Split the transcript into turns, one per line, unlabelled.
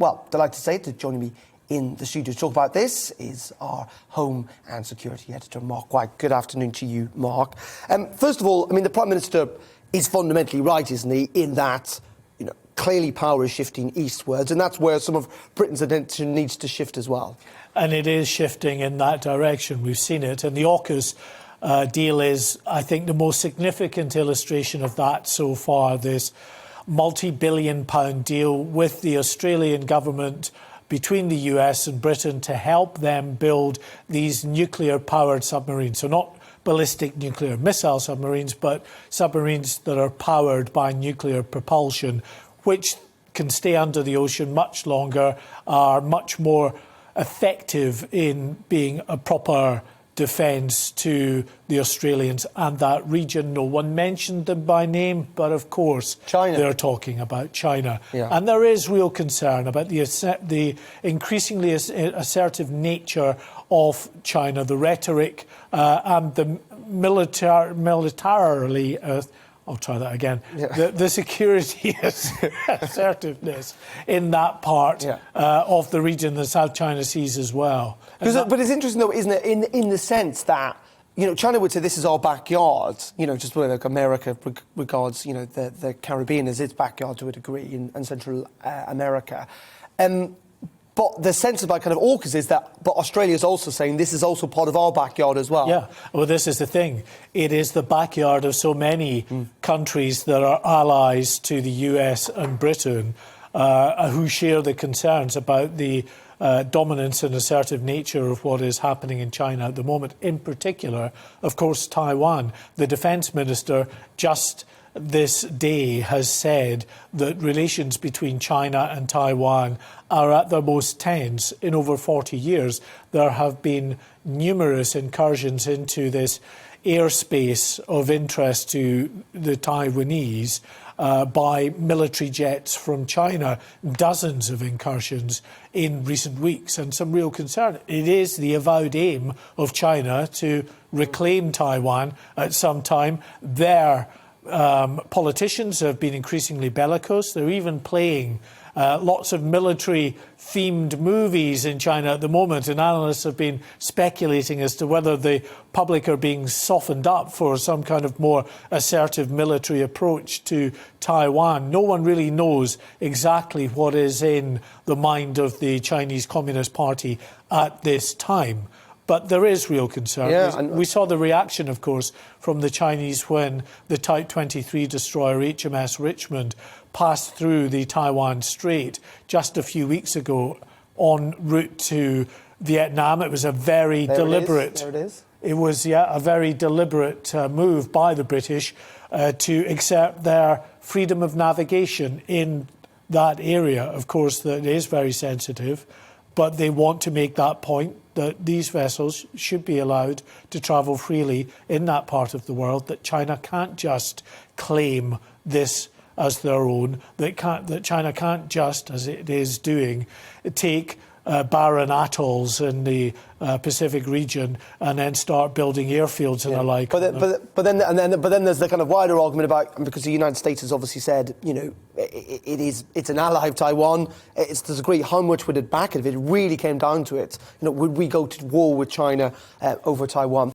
Well, delighted to say that joining me in the studio to talk about this is our Home and Security Editor, Mark White. Good afternoon to you, Mark. First of all, I mean, the Prime Minister is fundamentally right, isn't he, in that, clearly power is shifting eastwards, and that's where some of Britain's attention needs to shift as well. And it is shifting in that direction. We've seen it. And the AUKUS deal is, I think, the most significant illustration of that so far. This multi-billion-pound deal with the Australian government between the US and Britain to help them build these nuclear-powered submarines. So not ballistic nuclear missile submarines, but submarines that are powered by nuclear propulsion, which can stay under the ocean much longer, are much more effective in being a proper defence to the Australians and that region. No one mentioned them by name, but of course China. They're talking about China. Yeah. And there is real concern about the increasingly assertive nature of China, the rhetoric and the militarily... I'll try that again. Yeah. The security assertiveness in that part of the region, the South China Seas as well. But it's interesting, though, isn't it, in the sense that, China would say this is our backyard, just like America regards, the Caribbean as its backyard to a degree and Central America. But the sense about kind of AUKUS is that, but Australia is also saying this is also part of our backyard as well. Yeah, well, this is the thing. It is the backyard of so many countries that are allies to the US and Britain who share the concerns about the dominance and assertive nature of what is happening in China at the moment. In particular, of course, Taiwan. The Defence Minister just this day has said that relations between China and Taiwan are at their most tense in over 40 years. There have been numerous incursions into this airspace of interest to the Taiwanese by military jets from China, dozens of incursions in recent weeks, and some real concern. It is the avowed aim of China to reclaim Taiwan at some time. Their politicians have been increasingly bellicose. They're even playing lots of military-themed movies in China at the moment, and analysts have been speculating as to whether the public are being softened up for some kind of more assertive military approach to Taiwan. No one really knows exactly what is in the mind of the Chinese Communist Party at this time. But there is real concern. Yeah, we saw the reaction, of course, from the Chinese when the Type 23 destroyer HMS Richmond passed through the Taiwan Strait just a few weeks ago en route to Vietnam. It was a very deliberate... There it is. It was, a very deliberate move by the British to exert their freedom of navigation in that area, of course, that is very sensitive. But they want to make that point that these vessels should be allowed to travel freely in that part of the world, that China can't just claim this as their own, that China can't just, as it is doing, take barren atolls in the Pacific region and then start building airfields and the like. But then there's the kind of wider argument about, because the United States has obviously said, it's an ally of Taiwan. It's to a degree, how much would it back it if it really came down to it? Would we go to war with China over Taiwan?